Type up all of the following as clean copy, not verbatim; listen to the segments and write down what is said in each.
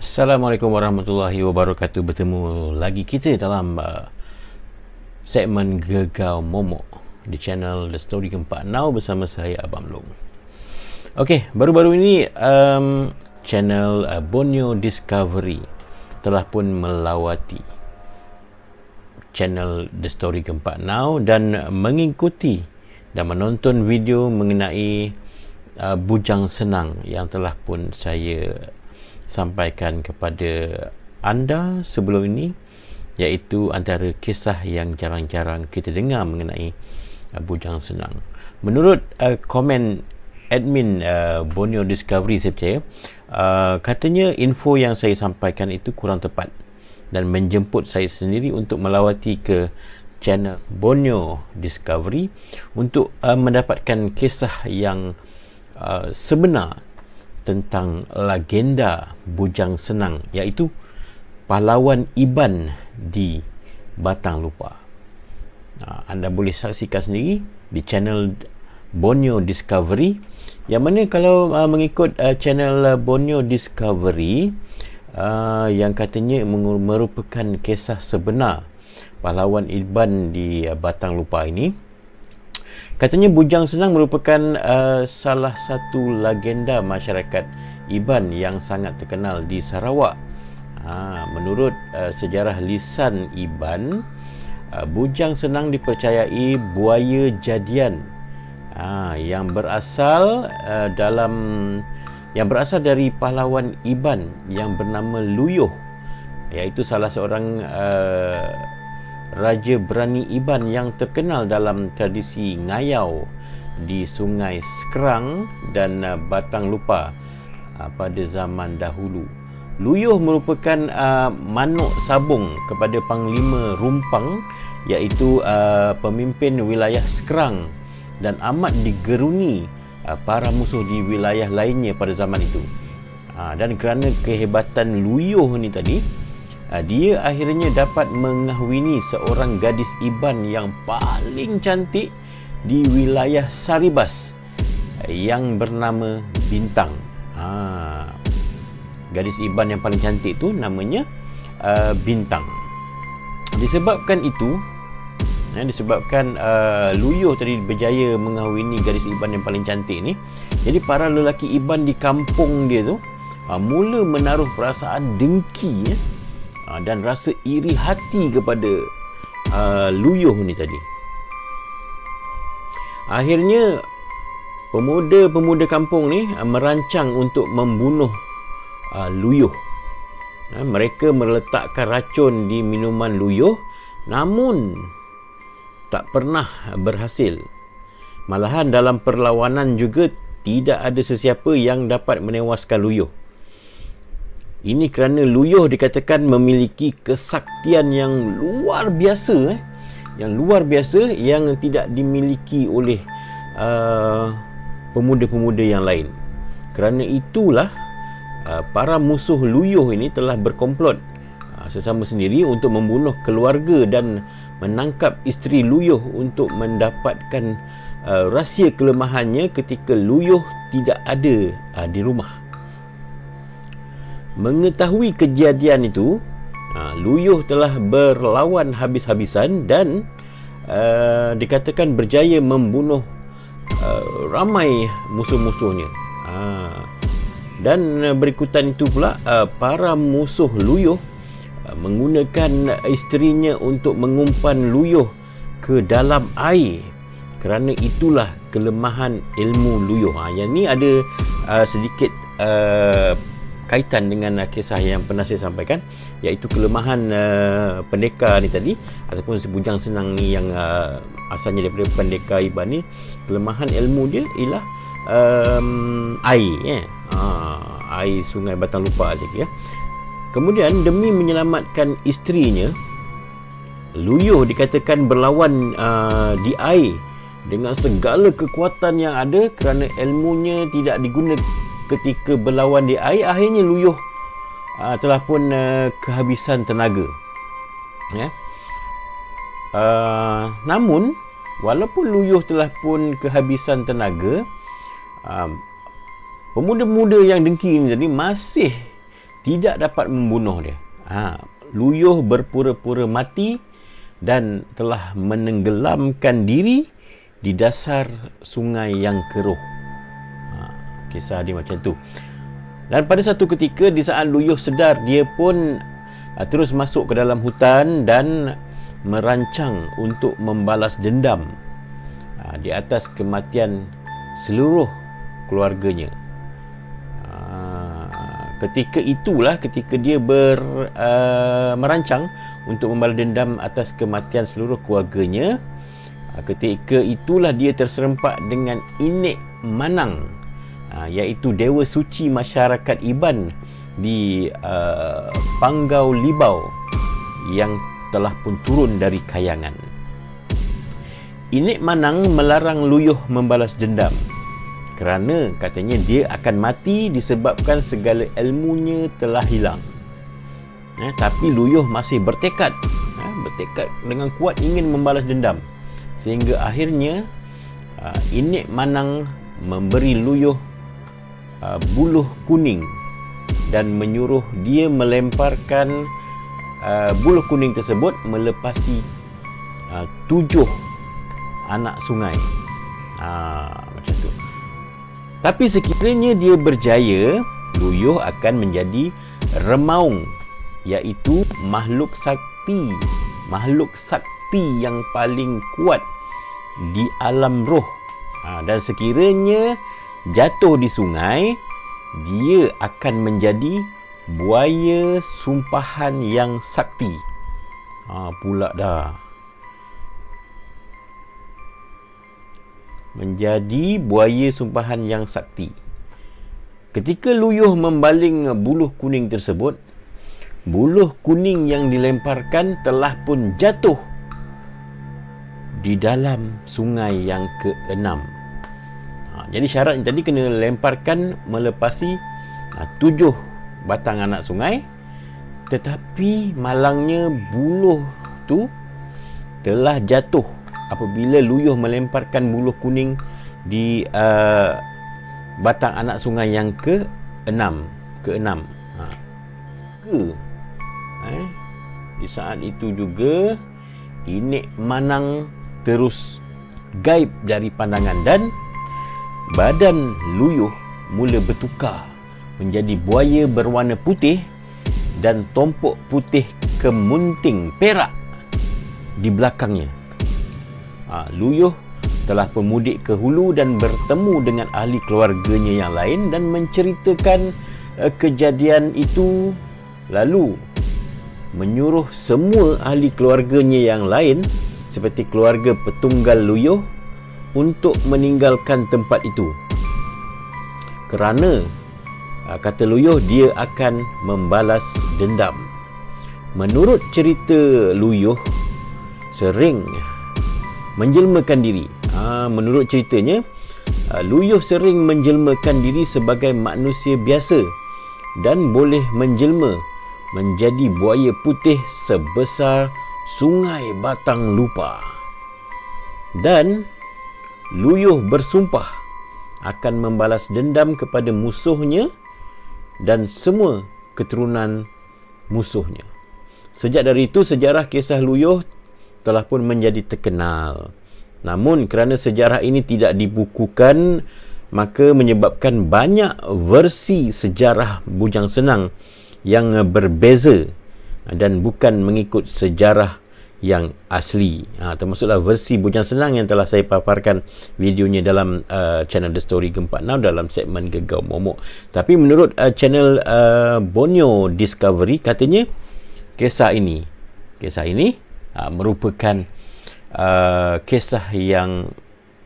Assalamualaikum warahmatullahi wabarakatuh. Bertemu lagi kita dalam segmen Gegau Momok di channel The Story Keempat Now bersama saya Abang Long. Okey, baru-baru ini channel Borneo Discovery telah pun melawati channel The Story Keempat Now dan mengikuti dan menonton video mengenai bujang senang yang telah pun saya sampaikan kepada anda sebelum ini, iaitu antara kisah yang jarang-jarang kita dengar mengenai bujang senang. Menurut komen admin Borneo Discovery, saya percaya katanya info yang saya sampaikan itu kurang tepat dan menjemput saya sendiri untuk melawati ke channel Borneo Discovery untuk mendapatkan kisah yang sebenar tentang legenda bujang senang, iaitu pahlawan Iban di Batang Lupa. Anda boleh saksikan sendiri di channel Borneo Discovery, yang mana kalau mengikut channel Borneo Discovery yang katanya merupakan kisah sebenar pahlawan Iban di Batang Lupa ini. Katanya bujang senang merupakan salah satu legenda masyarakat Iban yang sangat terkenal di Sarawak. Menurut sejarah lisan Iban, bujang senang dipercayai buaya jadian yang berasal dari pahlawan Iban yang bernama Luyuh, iaitu salah seorang Raja Berani Iban yang terkenal dalam tradisi ngayau di Sungai Skrang dan Batang Lupa pada zaman dahulu. Luyuh merupakan manuk sabung kepada Panglima Rumpang, iaitu pemimpin wilayah Skrang, dan amat digeruni para musuh di wilayah lainnya pada zaman itu. Dan kerana kehebatan Luyuh ni tadi, dia akhirnya dapat mengahwini seorang gadis Iban yang paling cantik di wilayah Saribas yang bernama Bintang. Gadis Iban yang paling cantik tu namanya Bintang. Disebabkan Luyuh tadi berjaya mengahwini gadis Iban yang paling cantik ni, jadi para lelaki Iban di kampung dia tu mula menaruh perasaan dengki dan rasa iri hati kepada Luyuh ni tadi. Akhirnya pemuda-pemuda kampung ni merancang untuk membunuh Luyuh. Mereka meletakkan racun di minuman Luyuh, namun tak pernah berhasil. Malahan dalam perlawanan juga tidak ada sesiapa yang dapat menewaskan Luyuh. Ini kerana Luyuh dikatakan memiliki kesaktian yang luar biasa, yang tidak dimiliki oleh pemuda-pemuda yang lain. Kerana itulah para musuh Luyuh ini telah berkomplot sesama sendiri untuk membunuh keluarga dan menangkap isteri Luyuh untuk mendapatkan rahsia kelemahannya ketika Luyuh tidak ada di rumah. Mengetahui kejadian itu, Luyuh telah berlawan habis-habisan dan dikatakan berjaya membunuh ramai musuh-musuhnya. Dan berikutan itu pula, para musuh Luyuh menggunakan isterinya untuk mengumpan Luyuh ke dalam air. Kerana itulah kelemahan ilmu Luyuh. Yang ni ada sedikit kaitan dengan kisah yang pernah saya sampaikan, iaitu kelemahan pendekar ni tadi, ataupun sebujang senang ni yang asalnya daripada pendekar Iban ni. Kelemahan ilmu dia ialah air, air Sungai Batang Lupa saja. Kemudian demi menyelamatkan isterinya, Luyuh dikatakan berlawan di air dengan segala kekuatan yang ada. Kerana ilmunya tidak digunakan ketika berlawan di air, akhirnya Luyuh telah pun kehabisan tenaga. Namun walaupun Luyuh telah pun kehabisan tenaga, pemuda-pemuda yang dengki ini tadi masih tidak dapat membunuh dia. Luyuh berpura-pura mati dan telah menenggelamkan diri di dasar sungai yang keruh. Kisah dia macam tu. Dan pada satu ketika di saat Luyuh sedar, dia pun terus masuk ke dalam hutan dan merancang untuk membalas dendam di atas kematian seluruh keluarganya. Ketika dia merancang untuk membalas dendam atas kematian seluruh keluarganya, ketika itulah dia terserempak dengan Inik Manang, iaitu dewa suci masyarakat Iban di Panggau Libau yang telah pun turun dari kayangan. Inik Manang melarang Luyuh membalas dendam kerana katanya dia akan mati disebabkan segala ilmunya telah hilang. Tapi Luyuh masih bertekad dengan kuat ingin membalas dendam, sehingga akhirnya Inik Manang memberi Luyuh buluh kuning dan menyuruh dia melemparkan buluh kuning tersebut melepasi 7 anak sungai. Macam tu. Tapi sekiranya dia berjaya, Luyuh akan menjadi Remaung, iaitu makhluk sakti yang paling kuat di alam roh. Dan sekiranya jatuh di sungai, dia akan menjadi buaya sumpahan yang sakti. Pula dah. Menjadi buaya sumpahan yang sakti. Ketika Luyuh membaling buluh kuning tersebut, buluh kuning yang dilemparkan telah pun jatuh di dalam sungai yang ke-6. Jadi syaratnya tadi kena lemparkan melepasi 7 batang anak sungai, tetapi malangnya buluh tu telah jatuh apabila Luyuh melemparkan buluh kuning di batang anak sungai yang ke-6. Di saat itu juga Inik Manang terus gaib dari pandangan dan badan Luyuh mula bertukar menjadi buaya berwarna putih dan tompok putih kemunting perak di belakangnya. Luyuh telah pemudik ke hulu dan bertemu dengan ahli keluarganya yang lain dan menceritakan kejadian itu, lalu menyuruh semua ahli keluarganya yang lain seperti keluarga petunggal Luyuh untuk meninggalkan tempat itu. Kerana kata Luyuh, dia akan membalas dendam. Menurut cerita, Luyuh sering menjelmakan diri. Menurut ceritanya, Luyuh sering menjelmakan diri sebagai manusia biasa dan boleh menjelma menjadi buaya putih sebesar Sungai Batang Lupa. Dan Luyuh bersumpah akan membalas dendam kepada musuhnya dan semua keturunan musuhnya. Sejak dari itu, sejarah kisah Luyuh telah pun menjadi terkenal. Namun kerana sejarah ini tidak dibukukan, maka menyebabkan banyak versi sejarah Bujang Senang yang berbeza dan bukan mengikut sejarah yang asli. Termasuklah versi Bujang Senang yang telah saya paparkan videonya dalam channel The Story Gempak Now dalam segmen Gegau Momok. Tapi menurut channel Borneo Discovery, katanya kisah ini merupakan kisah yang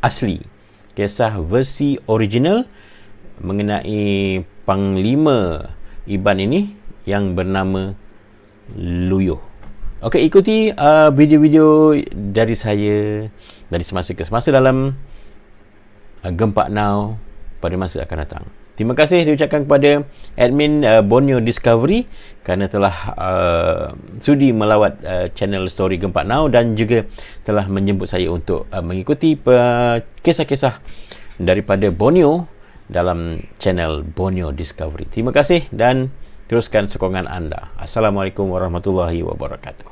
asli, kisah versi original mengenai Panglima Iban ini yang bernama Luyuh. Okey, ikuti video-video dari saya dari semasa ke semasa dalam Gempak Now pada masa akan datang. Terima kasih diucapkan kepada admin Borneo Discovery kerana telah sudi melawat channel Story Gempak Now dan juga telah menjemput saya untuk mengikuti kisah-kisah daripada Borneo dalam channel Borneo Discovery. Terima kasih dan teruskan sokongan anda. Assalamualaikum warahmatullahi wabarakatuh.